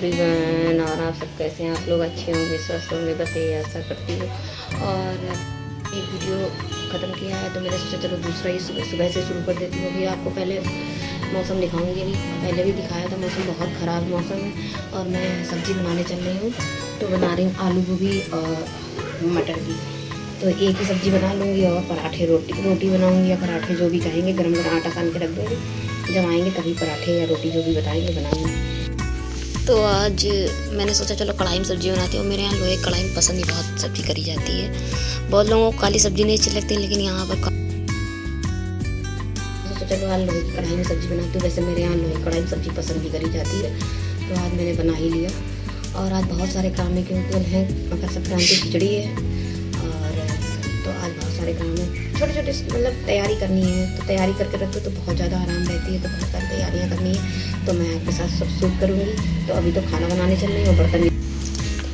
Everyone, और आप सब कैसे हैं? आप लोग अच्छे होंगे, स्वस्थ होंगे, बस यही आशा करती हूँ। और एक वीडियो ख़त्म किया है तो मैंने सोचा चलो दूसरा ही सुबह से शुरू कर देती हूँ। अभी आपको पहले मौसम दिखाऊंगी। अभी पहले भी दिखाया था, मौसम बहुत ख़राब मौसम है और मैं सब्ज़ी बनाने चल रही हूँ। तो बना रही हूँ आलू गोभी और मटर की। तो एक ही सब्ज़ी बना लूँगी और पराठे रोटी बनाऊँगी या पराठे, जो भी कहेंगे। गरम गरम आटा सान के रख दूँगी, जब आएँगे तभी पराठे या रोटी जो भी बताएँगे बनाऊँगी। तो आज मैंने सोचा चलो कढ़ाई में सब्ज़ी बनाती हूँ। मेरे यहाँ लोहे कढ़ाई में पसंद ही बहुत सब्ज़ी करी जाती है। बहुत लोगों को काली सब्ज़ी नहीं अच्छी लगती, लेकिन यहाँ पर सोचा चलो आज लोहे की कढ़ाई में सब्ज़ी बनाती हूँ। वैसे मेरे यहाँ लोहे कढ़ाई में सब्ज़ी पसंद भी करी जाती है, तो आज मैंने बना ही लिया। और आज बहुत सारे काम है, क्योंकि है मकर संक्रांति, खिचड़ी है, और तो आज बहुत सारे काम है। छोटे छोटे मतलब तैयारी करनी है, तो तैयारी करके रखो तो बहुत ज़्यादा आराम रहती है। तो बहुत सारी तैयारियाँ करनी है, तो मैं आपके साथ सब शूट करूँगी। तो अभी तो खाना बनाने चल रही हूँ। बर्तन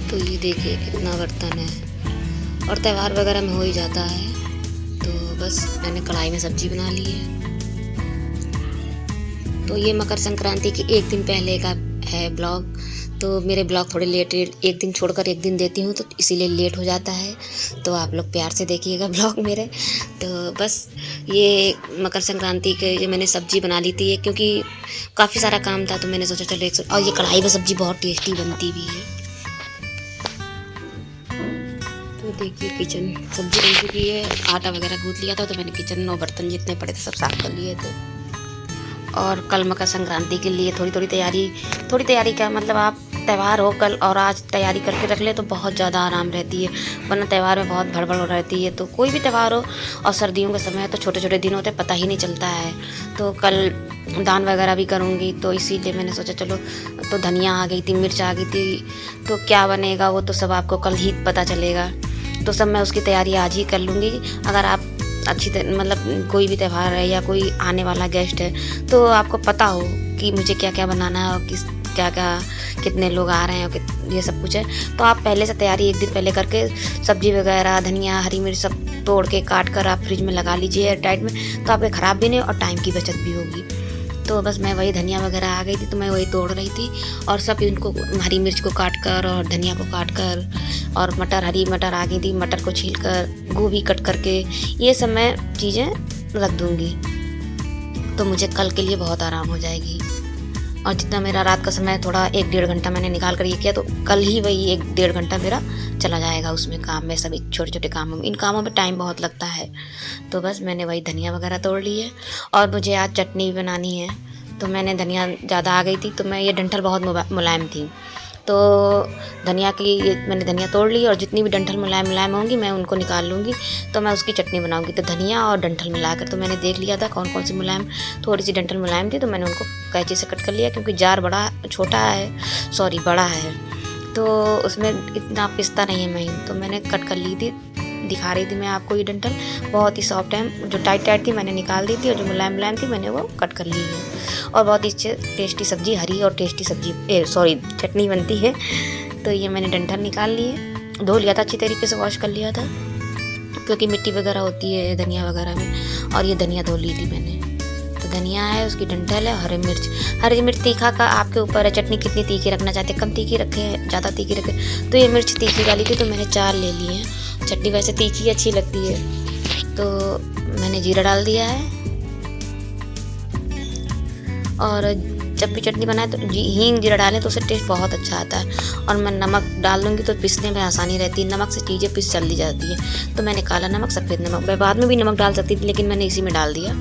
तो ये देखिए कितना बर्तन है, और त्यौहार वगैरह में हो ही जाता है। तो बस मैंने कढ़ाई में सब्ज़ी बना ली है। तो ये मकर संक्रांति के एक दिन पहले का है ब्लॉग। तो मेरे ब्लॉग थोड़े लेट एक दिन छोड़कर एक दिन देती हूँ, तो इसीलिए लेट हो जाता है। तो आप लोग प्यार से देखिएगा ब्लॉग मेरे। तो बस ये मकर संक्रांति के जो मैंने सब्ज़ी बना ली थी, क्योंकि काफ़ी सारा काम था, तो मैंने सोचा चलो और ये कढ़ाई में सब्ज़ी बहुत टेस्टी बनती भी है। तो देखिए किचन सब्ज़ी बन चुकी है। आटा वगैरह गूँथ लिया था, तो मैंने किचन और बर्तन जितने पड़े थे सब साफ कर लिए थे। और कल मकर संक्रांति के लिए थोड़ी तैयारी का मतलब, आप त्यौहार हो कल और आज तैयारी करके रख ले तो बहुत ज़्यादा आराम रहती है। वरना त्यौहार में बहुत भड़बड़ रहती है। तो कोई भी त्यौहार हो, और सर्दियों का समय है तो छोटे छोटे दिन होते पता ही नहीं चलता है। तो कल दान वगैरह भी करूँगी, तो इसीलिए मैंने सोचा चलो। तो धनिया आ गई थी, मिर्च आ गई थी, तो क्या बनेगा वो तो सब आपको कल ही पता चलेगा। तो सब मैं उसकी तैयारी आज ही कर लूँगी। अगर आप मतलब कोई भी त्यौहार है या कोई आने वाला गेस्ट है, तो आपको पता हो कि मुझे क्या क्या बनाना है और कितने लोग आ रहे हैं और ये सब कुछ है, तो आप पहले से तैयारी एक दिन पहले करके सब्जी वगैरह, धनिया, हरी मिर्च सब तोड़ के काट कर आप फ्रिज में लगा लीजिए एयर टाइट में। तो आपके ख़राब भी नहीं और टाइम की बचत भी होगी। तो बस मैं वही धनिया वगैरह आ गई थी, तो मैं वही तोड़ रही थी। और सब इनको हरी मिर्च को काट कर और धनिया को काट कर, और हरी मटर आ गई थी, मटर को छील कर, गोभी कट करके, ये सब मैं चीज़ें रख दूँगी। तो मुझे कल के लिए बहुत आराम हो जाएगी। और जितना मेरा रात का समय थोड़ा 1-1.5 घंटा मैंने निकाल कर ये किया, तो कल ही वही 1-1.5 घंटा मेरा चला जाएगा उसमें, काम में, सभी छोटे छोटे कामों में। इन कामों में टाइम बहुत लगता है। तो बस मैंने वही धनिया वगैरह तोड़ ली है। और मुझे आज चटनी भी बनानी है, तो मैंने धनिया ज़्यादा आ गई थी, तो मैं ये डंठल बहुत मुलायम थी, तो मैंने धनिया तोड़ ली। और जितनी भी डंठल मुलायम होंगी मैं उनको निकाल लूँगी, तो मैं उसकी चटनी बनाऊँगी। तो धनिया और डंठल मिलाकर, तो मैंने देख लिया था कौन कौन सी मुलायम, थोड़ी सी डंठल मुलायम थी, तो मैंने उनको कैंची से कट कर लिया। क्योंकि जार बड़ा है, तो उसमें इतना पिसता नहीं है महीन, तो मैंने कट कर ली थी। दिखा रही थी मैं आपको ये डंठल बहुत ही सॉफ्ट है। जो टाइट थी मैंने निकाल दी थी, और जो मुलायम थी मैंने वो कट कर ली है। और बहुत ही टेस्टी सब्ज़ी, हरी और टेस्टी चटनी बनती है। तो ये मैंने डंठल निकाल ली है, धो लिया था अच्छी तरीके से, वॉश कर लिया था, क्योंकि मिट्टी वगैरह होती है धनिया वगैरह में। और ये धनिया धो ली थी मैंने। तो धनिया है, उसकी डंठल है, हरी मिर्च तीखा का आपके ऊपर है। चटनी कितनी तीखी रखना चाहते हैं, कम तीखी रखें, ज़्यादा तीखी रखें। तो ये मिर्च तीखी डाली थी, तो मैंने 4 ले ली है। चटनी वैसे तीखी अच्छी लगती है। तो मैंने जीरा डाल दिया है। और जब भी चटनी बनाए तो हींग जीरा डालें तो उससे टेस्ट बहुत अच्छा आता है। और मैं नमक डाल दूँगी तो पिसने में आसानी रहती है, नमक से चीज़ें पिस जल्दी जाती है। तो मैंने काला नमक, सफ़ेद नमक, मैं बाद में भी नमक डाल सकती थी, लेकिन मैंने इसी में डाल दिया।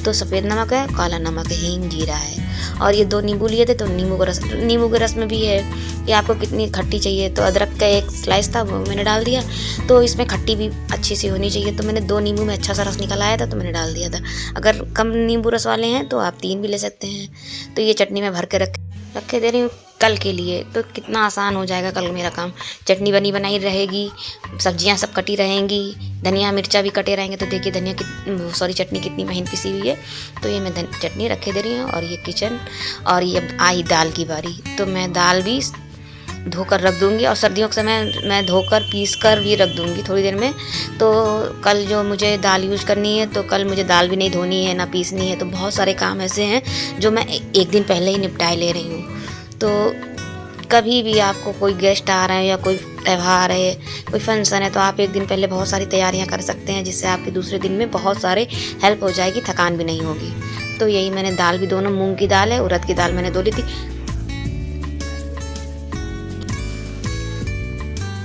तो सफ़ेद नमक है, काला नमक है, हींग, जीरा है। और ये 2 नींबू लिए थे, तो नींबू के रस में भी है कि आपको कितनी खट्टी चाहिए। तो अदरक का 1 स्लाइस था, वो मैंने डाल दिया। तो इसमें खट्टी भी अच्छी सी होनी चाहिए, तो मैंने 2 नींबू में अच्छा सा रस निकल आया था, तो मैंने डाल दिया था। अगर कम नींबू रस वाले हैं तो आप 3 भी ले सकते हैं। तो ये चटनी में भर के रखे दे रही हूँ कल के लिए। तो कितना आसान हो जाएगा कल मेरा काम। चटनी बनी बनाई रहेगी, सब्जियां सब कटी रहेंगी, धनिया मिर्चा भी कटे रहेंगे। तो देखिए चटनी कितनी महीन पिसी हुई है। तो ये मैं चटनी रखे दे रही हूँ। और ये किचन, और ये आई दाल की बारी। तो मैं दाल भी धोकर रख दूँगी, और सर्दियों के समय मैं धोकर पीस कर भी रख दूँगी थोड़ी देर में। तो कल जो मुझे दाल यूज़ करनी है, तो कल मुझे दाल भी नहीं धोनी है ना पीसनी है। तो बहुत सारे काम ऐसे हैं जो मैं एक दिन पहले ही निपटाए ले रही हूँ। तो कभी भी आपको कोई गेस्ट आ रहे हैं या कोई त्यौहार है, कोई फंक्शन है, तो आप एक दिन पहले बहुत सारी तैयारियां कर सकते हैं, जिससे आपके दूसरे दिन में बहुत सारे हेल्प हो जाएगी, थकान भी नहीं होगी। तो यही मैंने दाल भी दोनों मूंग की दाल है, उड़द की दाल मैंने धो ली थी।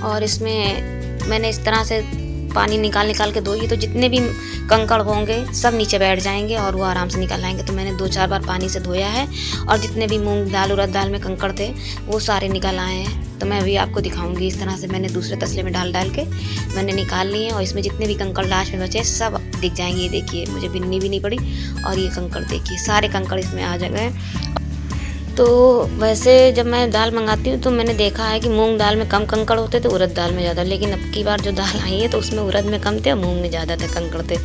और इसमें मैंने इस तरह से पानी निकाल के धोई, तो जितने भी कंकड़ होंगे सब नीचे बैठ जाएंगे और वो आराम से निकल आएंगे। तो मैंने 2-4 बार पानी से धोया है और जितने भी मूंग दाल उड़द दाल में कंकड़ थे वो सारे निकल आए हैं। तो मैं अभी आपको दिखाऊंगी। इस तरह से मैंने दूसरे तसले में डाल के मैंने निकाल लिए और इसमें जितने भी कंकड़ लास्ट में बचे सब दिख जाएंगे। ये देखिए, मुझे बिननी भी नहीं पड़ी। और ये कंकड़ देखिए, सारे कंकड़ इसमें आ गए। तो वैसे जब मैं दाल मंगाती हूँ तो मैंने देखा है कि मूंग दाल में कम कंकड़ होते थे, उड़द दाल में ज़्यादा। लेकिन अब की बार जो दाल आई है तो उसमें उड़द में कम थे और मूंग में ज़्यादा थे, कंकड़ थे।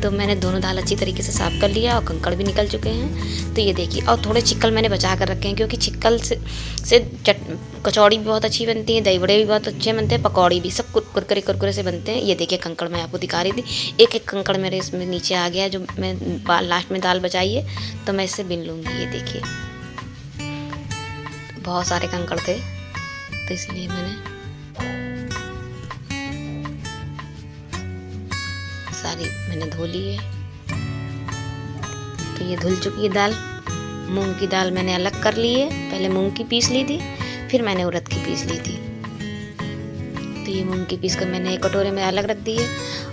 तो मैंने दोनों दाल अच्छी तरीके से साफ़ कर लिया और कंकड़ भी निकल चुके हैं। तो ये देखिए, और थोड़े चिक्कल मैंने बचा कर रखे हैं, क्योंकि चिक्कल से कचौड़ी भी बहुत अच्छी बनती है, दही बड़े भी बहुत अच्छे बनते हैं, पकौड़ी भी, सब कुरकुरे से बनते हैं। ये देखिए कंकड़ मैं आपको दिखा रही थी। एक एक कंकड़ मेरे इसमें नीचे आ गया, जो मैं लास्ट में दाल बचाई है तो मैं इससे बिन लूँगी। ये देखिए, बहुत सारे कंकड़ थे तो इसलिए मैंने सारी धो ली है। तो ये धुल चुकी है दाल। मूंग की दाल मैंने अलग कर ली है, पहले मूंग की पीस ली थी, फिर मैंने उड़द की पीस ली थी। तो ये मूंग की पीस कर मैंने एक कटोरे में अलग रख दी है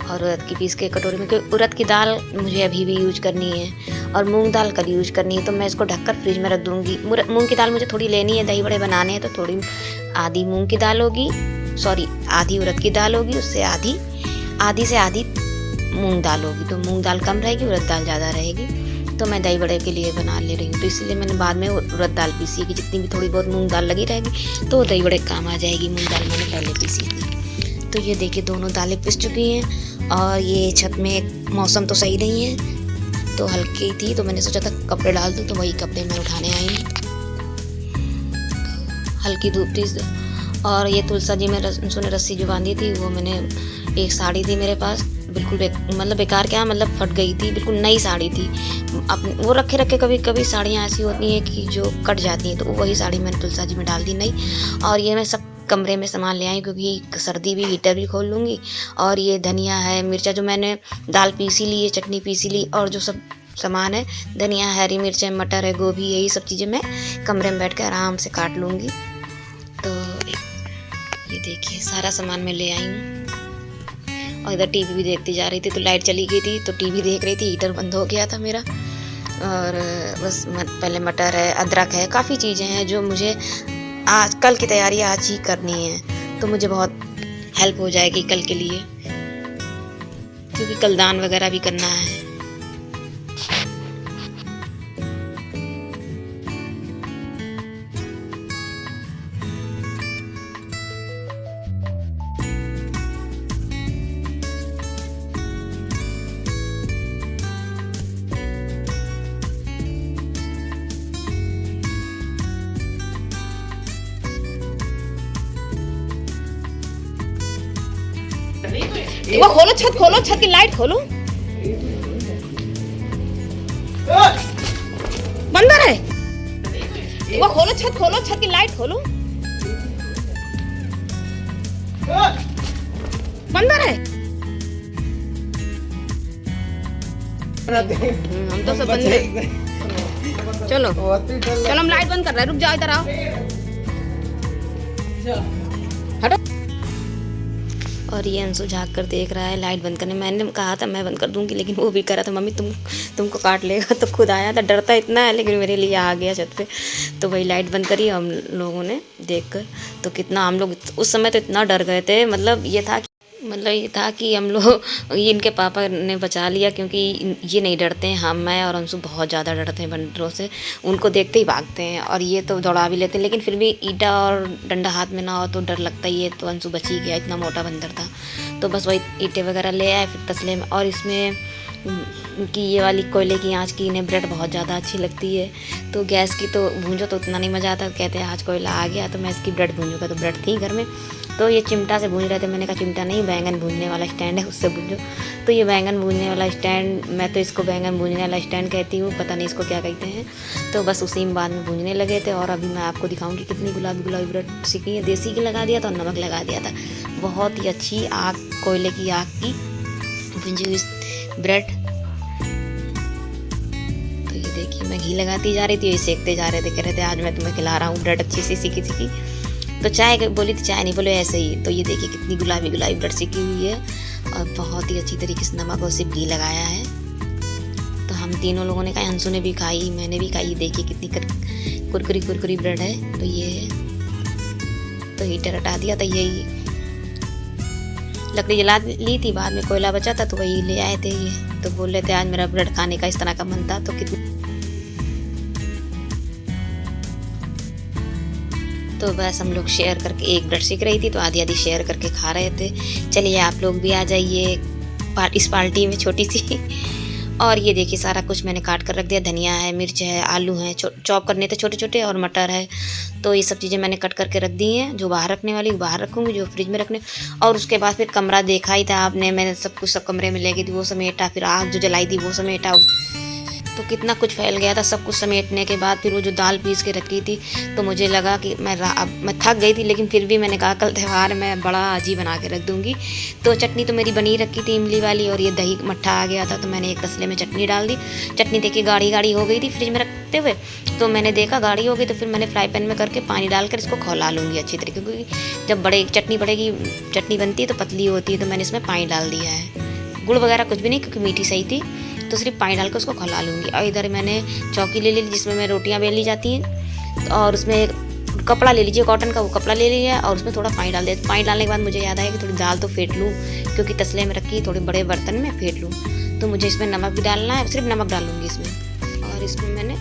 और उड़द की पीस के कटोरे में, क्योंकि उड़द की दाल मुझे अभी भी यूज करनी है और मूंग दाल कल यूज करनी है। तो मैं इसको ढककर फ्रिज में रख दूँगी। मूंग की दाल मुझे थोड़ी लेनी है, दही बड़े बनाने हैं, तो थोड़ी आधी मूंग की दाल होगी, आधी उड़द की दाल होगी, उससे आधी से आधी मूंग दाल होगी। तो मूंग दाल कम रहेगी, उड़द दाल ज़्यादा रहेगी। तो मैं दही बड़े के लिए बना ले रही हूँ, तो इसलिए मैंने बाद में उड़द दाल पीसी है कि जितनी भी थोड़ी बहुत मूंग दाल लगी रहेगी तो दही बड़े काम आ जाएगी। मूंग दाल मैंने पहले पीसी थी। तो ये देखिए, दोनों दालें पिस चुकी हैं। और ये छत में मौसम तो सही नहीं है, तो हल्की थी, तो मैंने सोचा था कपड़े डाल दूँ, तो वही कपड़े मैं उठाने आई हूँ। हल्की धूप थी। और ये तुलसा जी में रस्सी जो बांधी थी, वो मैंने एक साड़ी थी मेरे पास, बिल्कुल मतलब बेकार क्या, मतलब फट गई थी, बिल्कुल नई साड़ी थी। वो रखे कभी कभी साड़ियाँ ऐसी होती हैं कि जो कट जाती हैं, तो वही साड़ी मैंने तुलसा जी में डाल दी नई। और ये मैं सब कमरे में सामान ले आई, क्योंकि सर्दी भी, हीटर भी खोल लूँगी। और ये धनिया है, मिर्चा जो मैंने दाल पीसी ली है, चटनी पीसी ली, और जो सब सामान है, धनिया, हरी मिर्च, मटर है, गोभी, यही सब चीज़ें मैं कमरे में बैठ कर आराम से काट लूँगी। तो ये देखिए, सारा सामान मैं ले आई हूँ। और इधर टीवी भी देखती जा रही थी, तो लाइट चली गई थी तो टीवी देख रही थी, हीटर बंद हो गया था मेरा। और बस पहले मटर है, अदरक है, काफ़ी चीज़ें हैं जो मुझे आज कल की तैयारी आज ही करनी है, तो मुझे बहुत हेल्प हो जाएगी कल के लिए, क्योंकि कल दान वगैरह भी करना है। वो खोलो, छत की लाइट खोलो। बंद है। वो खोलो, छत की लाइट खोलो। बंद है। हम तो सब बंद है। चलो हम लाइट बंद कर रहे हैं, रुक जाओ, इधर आओ, हटो। और ये अंशु झाँक कर देख रहा है लाइट बंद करने। मैंने कहा था मैं बंद कर दूंगी, लेकिन वो भी कह रहा था मम्मी तुमको काट लेगा। तो खुद आया था, डरता इतना है, लेकिन मेरे लिए आ गया छत पे। तो वही लाइट बंद करी हम लोगों ने देखकर। तो कितना हम लोग उस समय तो इतना डर गए थे, मतलब ये था कि हम लोग इनके पापा ने बचा लिया, क्योंकि ये नहीं डरते हैं। मैं और अंशु बहुत ज़्यादा डरते हैं बंदरों से, उनको देखते ही भागते हैं। और ये तो दौड़ा भी लेते हैं, लेकिन फिर भी ईटा और डंडा हाथ में ना हो तो डर लगता ही है। तो अंशु बच ही गया, इतना मोटा बंदर था। तो बस वही ईंटें वगैरह ले आए फिर तसले में, और इसमें कि ये वाली कोयले की आंच की इन्हें ब्रेड बहुत ज़्यादा अच्छी लगती है। तो गैस की तो भूंजो तो उतना नहीं मज़ा आता। कहते हैं आज कोयला आ गया तो मैं इसकी ब्रेड भूंजूँगा। तो ब्रेड थी घर में, तो ये चिमटा से भूंज रहे थे। मैंने कहा चिमटा नहीं, बैंगन भूनने वाला स्टैंड है उससे भूंजो। तो ये बैंगन भूनने वाला स्टैंड, मैं तो इसको बैंगन भूनने वाला स्टैंड कहती हूँ, पता नहीं इसको क्या कहते हैं। तो बस उसी में बाद में भूनने लगे थे। और अभी मैं आपको दिखाऊंगी कितनी गुलाबी गुलाबी ब्रेड सीखी है। देसी घी लगा दिया था और नमक लगा दिया था। बहुत ही अच्छी आग, कोयले की आग की भुंजी हुई ब्रेड। तो ये देखिए मैं घी लगाती जा रही थी, ये सेकते जा रहे थे, कह रहे थे आज मैं तुम्हें खिला रहा हूँ ब्रेड अच्छी सी सीखी सीखी। तो चाय बोली थी, चाय नहीं बोले ऐसे ही। तो ये देखिए कितनी गुलाबी गुलाबी ब्रेड सीखी हुई है और बहुत ही अच्छी तरीके से नमक और सिर्फ घी लगाया है। तो हम तीनों लोगों ने खाई, अंशु ने भी खाई, मैंने भी खाई। देखिए कितनी कुरकुरी कुरकुरी ब्रेड है। तो ये है, तो हीटर हटा दिया था, यही लकड़ी जला ली थी, बाद में कोयला बचा था तो वही ले आए थे ये। तो बोल रहे थे आज मेरा ब्रेड खाने का इस तरह का मन था। तो कितनी, तो बस हम लोग शेयर करके, एक ब्रेड सीख रही थी तो आधी आधी शेयर करके खा रहे थे। चलिए आप लोग भी आ जाइए इस पार्टी में छोटी सी। और ये देखिए सारा कुछ मैंने काट कर रख दिया। धनिया है, मिर्च है, आलू है, चॉप करने थे छोटे छोटे, और मटर है। तो ये सब चीज़ें मैंने कट करके रख दी हैं। जो बाहर रखने वाली बाहर रखूँगी, जो फ्रिज में रखने। और उसके बाद फिर कमरा देखा ही था आपने, मैंने सब कुछ सब कमरे में ले गई थी, वो समेटा। फिर आग जो जलाई थी वो समेटा। तो कितना कुछ फैल गया था। सब कुछ समेटने के बाद फिर वो जो दाल पीस के रखी थी, तो मुझे लगा कि मैं थक गई थी, लेकिन फिर भी मैंने कहा कल त्यौहार मैं बड़ा अजीब बना के रख दूँगी। तो चटनी तो मेरी बनी रखी थी इमली वाली, और ये दही मट्ठा आ गया था तो मैंने एक तसले में चटनी डाल दी। चटनी देखिए गाढ़ी गाढ़ी हो गई थी फ्रिज में रखते हुए। तो मैंने देखा गाढ़ी हो गई, तो फिर मैंने फ्राई पैन में करके पानी डालकर इसको खौला लूँगी अच्छी तरीके, क्योंकि जब बड़े चटनी बनती है तो पतली होती है। तो मैंने इसमें पानी डाल दिया है, गुड़ वगैरह कुछ भी नहीं, क्योंकि मीठी सही थी। तो सिर्फ पानी डाल के उसको खौला लूँगी। और इधर मैंने चौकी ले ली जिसमें मैं रोटियां बेल ली जाती हैं, और उसमें कपड़ा ले लीजिए, कॉटन का वो कपड़ा ले लिया, और उसमें थोड़ा पानी डाल दिया। पानी डालने के बाद मुझे याद आया कि थोड़ी दाल तो फेंट लूँ, क्योंकि तसले में रखी थोड़े बड़े बर्तन में फेंट लूँ। तो मुझे इसमें नमक भी डालना है, सिर्फ नमक डालूँगी इसमें। और इसमें मैंने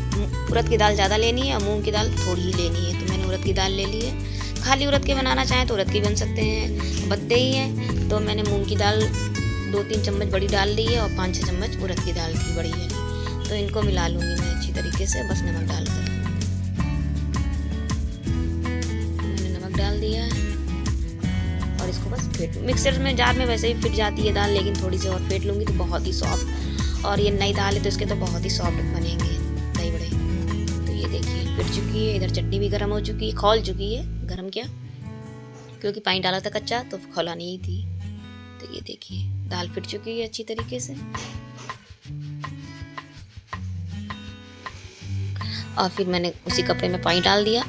उड़द की दाल ज़्यादा लेनी है और मूँग की दाल थोड़ी ही लेनी है। तो मैंने उड़द की दाल ले ली है। खाली उड़द के बनाना चाहें तो उड़द की बन सकते हैं, बदे ही हैं। तो मैंने मूँग की दाल 2-3 चम्मच बड़ी डाल ली है, और 5-6 चम्मच उड़द की दाल थी बड़ी है। तो इनको मिला लूँगी मैं अच्छी तरीके से, बस नमक डालकर। मैंने नमक डाल दिया है और इसको बस फेंट, मिक्सर में जार में वैसे ही फिट जाती है दाल, लेकिन थोड़ी सी और फेंट लूँगी तो बहुत ही सॉफ्ट। और ये नई दाल है तो इसके तो बहुत ही सॉफ्ट बनेंगे दही बड़े। तो ये देखिए फिट चुकी है। इधर चटनी भी गर्म हो चुकी है, खौल चुकी है, गर्म क्या, क्योंकि पानी डाला था कच्चा तो खौला नहीं थी। तो ये देखिए दाल फिट चुकी है अच्छी तरीके से। और फिर मैंने उसी कपड़े में पानी डाल दिया,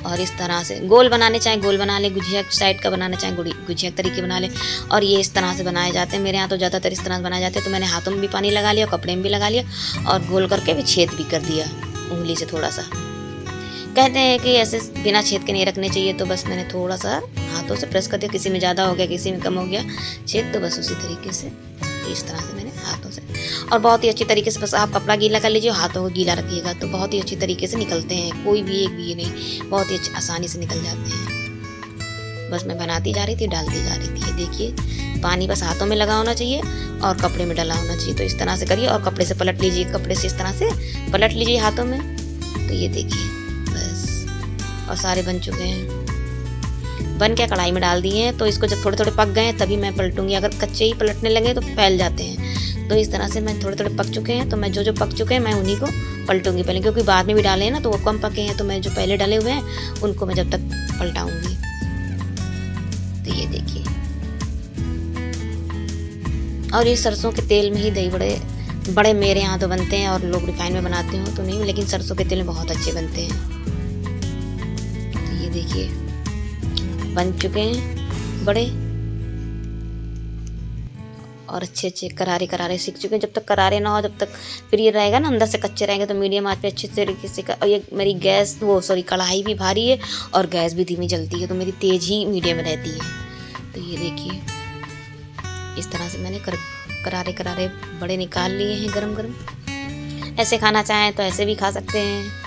और इस तरह से गोल बनाने चाहें गोल बना ले, गुजिया साइड का बनाना चाहें गुजिया तरीके बना ले। और ये इस तरह से बनाए जाते हैं, मेरे यहाँ तो ज़्यादातर इस तरह से बनाए जाते हैं। तो मैंने हाथों में भी पानी लगा लिया, कपड़े में भी लगा लिया, और गोल करके भी छेद भी कर दिया उंगली से थोड़ा सा। कहते हैं कि ऐसे बिना छेद के नहीं रखने चाहिए, तो बस मैंने थोड़ा सा हाथों से प्रेस कर दिया। किसी में ज़्यादा हो गया, किसी में कम हो गया छेद, तो बस उसी तरीके से इस तरह से मैंने हाथों से। और बहुत ही अच्छी तरीके से बस आप कपड़ा गीला कर लीजिए, हाथों को गीला रखिएगा, तो बहुत ही अच्छी तरीके से निकलते हैं। कोई भी एक भी ये नहीं, बहुत ही आसानी से निकल जाते हैं। बस मैं बनाती जा रही थी, डालती जा रही थी। ये देखिए पानी बस हाथों में लगा होना चाहिए और कपड़े में डला होना चाहिए। तो इस तरह से करिए, और कपड़े से पलट लीजिए, कपड़े से इस तरह से पलट लीजिए हाथों में। तो ये देखिए बस, और सारे बन चुके हैं। बन के कढ़ाई में डाल दिए हैं। तो इसको जब थोड़े थोड़े पक गए हैं तभी मैं पलटूंगी, अगर कच्चे ही पलटने लगे तो फैल जाते हैं। तो इस तरह से मैं थोड़े थोड़े पक चुके हैं, तो मैं जो पक चुके हैं मैं उन्हीं को पलटूंगी पहले, क्योंकि बाद में भी डाले हैं ना तो वो कम पके हैं। तो मैं जो पहले डले हुए हैं उनको मैं जब तक पलटाऊंगी। तो ये देखिए, और ये सरसों के तेल में ही दही बड़े मेरे यहाँ तो बनते हैं, और लोग रिफाइन में बनाते हो तो नहीं, लेकिन सरसों के तेल में बहुत अच्छे बनते हैं। तो ये देखिए बन चुके हैं बड़े, और अच्छे अच्छे करारे करारे सीख चुके हैं। जब तक करारे ना हो तब तक फिर ये रहेगा ना, अंदर से कच्चे रहेंगे। तो मीडियम आंच पे अच्छे तरीके से और ये मेरी कढ़ाई भी भारी है और गैस भी धीमी जलती है, तो मेरी तेज़ ही मीडियम रहती है। तो ये देखिए इस तरह से मैंने करारे करारे बड़े निकाल लिए हैं गरम गरम। ऐसे खाना चाहें तो ऐसे भी खा सकते हैं।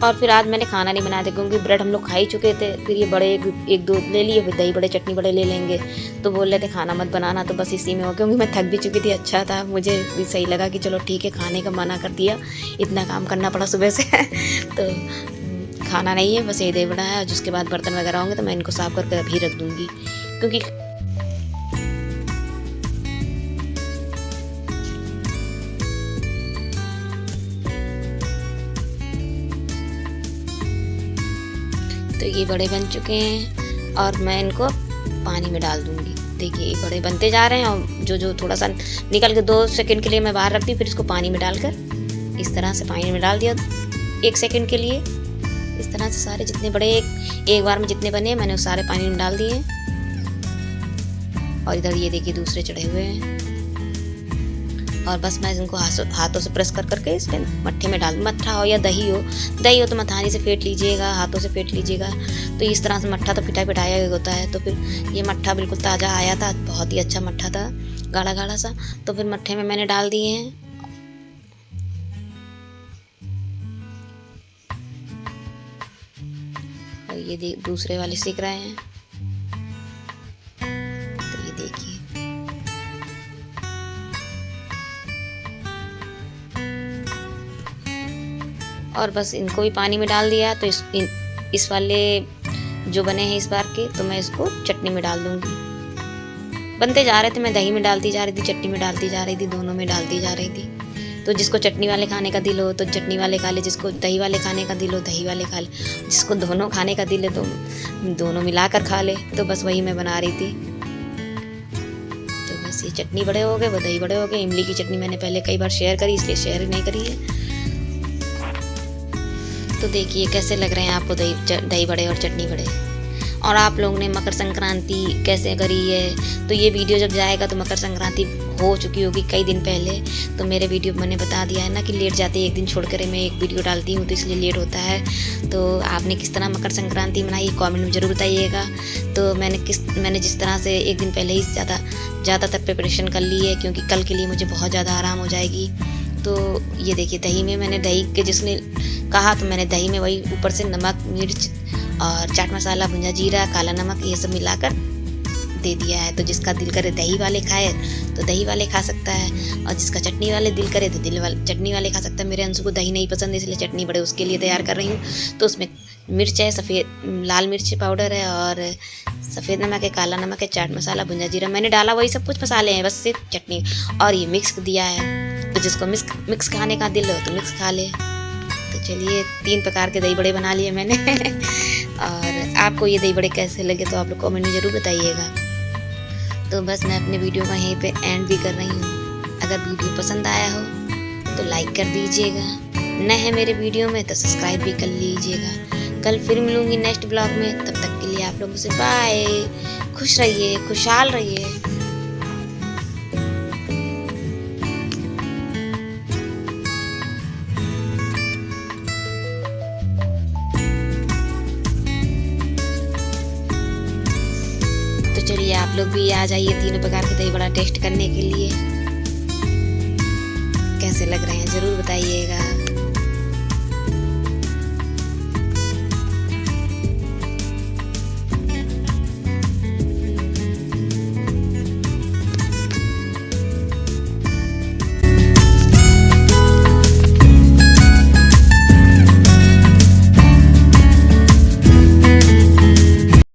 और फिर आज मैंने खाना नहीं बनाया था क्योंकि ब्रेड हम लोग खा ही चुके थे। फिर ये बड़े एक दो ले लिए, फिर दही बड़े चटनी बड़े ले लेंगे। तो बोल रहे थे खाना मत बनाना, तो बस इसी में हो, क्योंकि मैं थक भी चुकी थी। अच्छा था, मुझे भी सही लगा कि चलो ठीक है, खाने का मना कर दिया, इतना काम करना पड़ा सुबह से तो खाना नहीं है, बस ये दही बड़ा है। और जिसके बाद बर्तन वगैरह होंगे तो मैं इनको साफ करके अभी रख दूँगी, क्योंकि तो ये बड़े बन चुके हैं और मैं इनको पानी में डाल दूँगी। देखिए ये बड़े बनते जा रहे हैं और जो थोड़ा सा निकल के 2 सेकंड के लिए मैं बाहर रखती हूँ, फिर इसको पानी में डालकर इस तरह से पानी में डाल दिया 1 सेकंड के लिए। इस तरह से सारे जितने बड़े एक बार में जितने बने मैंने वो सारे पानी में डाल दिए। और इधर ये देखिए दूसरे चढ़े हुए हैं। और बस मैं इनको हाथों से प्रेस कर करके इसके मट्ठे में डाल, मट्ठा हो या दही हो तो मथानी से फेंट लीजिएगा, हाथों से फेंट लीजिएगा। तो इस तरह से मट्ठा तो पिटाया होता है। तो फिर ये मट्ठा बिल्कुल ताज़ा आया था, बहुत ही अच्छा मट्ठा था, गाढ़ा गाढ़ा सा। तो फिर मट्ठे में मैंने डाल दिए हैं। और ये दूसरे वाले सीख रहे हैं, तो ये देखिए। और बस इनको भी पानी में डाल दिया। तो इस वाले जो बने हैं इस बार के, तो मैं इसको चटनी में डाल दूंगी। बनते जा रहे थे, मैं दही में डालती जा रही थी, चटनी में डालती जा रही थी, दोनों में डालती जा रही थी। तो जिसको चटनी वाले खाने का दिल हो तो चटनी वाले खा ले, जिसको दही वाले खाने का दिल हो दही वाले खा ले, जिसको दोनों खाने का दिल है तो दोनों मिलाकर खा ले। तो बस वही मैं बना रही थी। तो बस ये चटनी बड़े हो गए, वो दही बड़े हो गए। इमली की चटनी मैंने पहले कई बार शेयर करी, इसलिए शेयर नहीं करी है। तो देखिए कैसे लग रहे हैं आपको दही बड़े और चटनी बड़े। और आप लोगों ने मकर संक्रांति कैसे करी है, तो ये वीडियो जब जाएगा तो मकर संक्रांति हो चुकी होगी कई दिन पहले। तो मेरे वीडियो मैंने बता दिया है ना कि लेट जाते एक दिन छोड़कर मैं एक वीडियो डालती हूँ, तो इसलिए लेट होता है। तो आपने किस तरह मकर संक्रांति मनाई कमेंट में ज़रूर बताइएगा। तो मैंने जिस तरह से एक दिन पहले ही ज़्यादातर प्रिपरेशन कर ली है, क्योंकि कल के लिए मुझे बहुत ज़्यादा आराम हो जाएगी। तो ये देखिए दही में मैंने दही के जिसने कहा, तो मैंने दही में वही ऊपर से नमक, मिर्च और चाट मसाला, भुंजा जीरा, काला नमक ये सब मिलाकर दे दिया है। तो जिसका दिल करे दही वाले खाए तो दही वाले खा सकता है, और जिसका चटनी वाले दिल करे तो चटनी वाले खा सकता है। मेरे अंशु को दही नहीं पसंद है, इसलिए चटनी बड़े उसके लिए तैयार कर रही हूँ। तो उसमें मिर्च है, लाल मिर्च पाउडर है, और सफ़ेद नमक है, काला नमक है, चाट मसाला, भुंजा जीरा मैंने डाला, वही सब कुछ मसाले हैं, बस सिर्फ चटनी और ये मिक्स दिया है। तो जिसको मिक्स खाने का दिल हो तो मिक्स खा ले। तो चलिए 3 प्रकार के दही बड़े बना लिए मैंने और आपको ये दही बड़े कैसे लगे तो आप लोग कमेंट में ज़रूर बताइएगा। तो बस मैं अपने वीडियो का यहीं पे एंड भी कर रही हूँ। अगर वीडियो पसंद आया हो तो लाइक कर दीजिएगा, नए हैं मेरे वीडियो में तो सब्सक्राइब भी कर लीजिएगा। कल फिर मिलूँगी नेक्स्ट ब्लॉग में, तब तक के लिए आप लोगों से बाय। खुश रहिए, खुशहाल रहिए। तो चलिए आप लोग भी आ जाइए तीनों प्रकार के दही बड़ा टेस्ट करने के लिए। कैसे लग रहे हैं ज़रूर बताइएगा।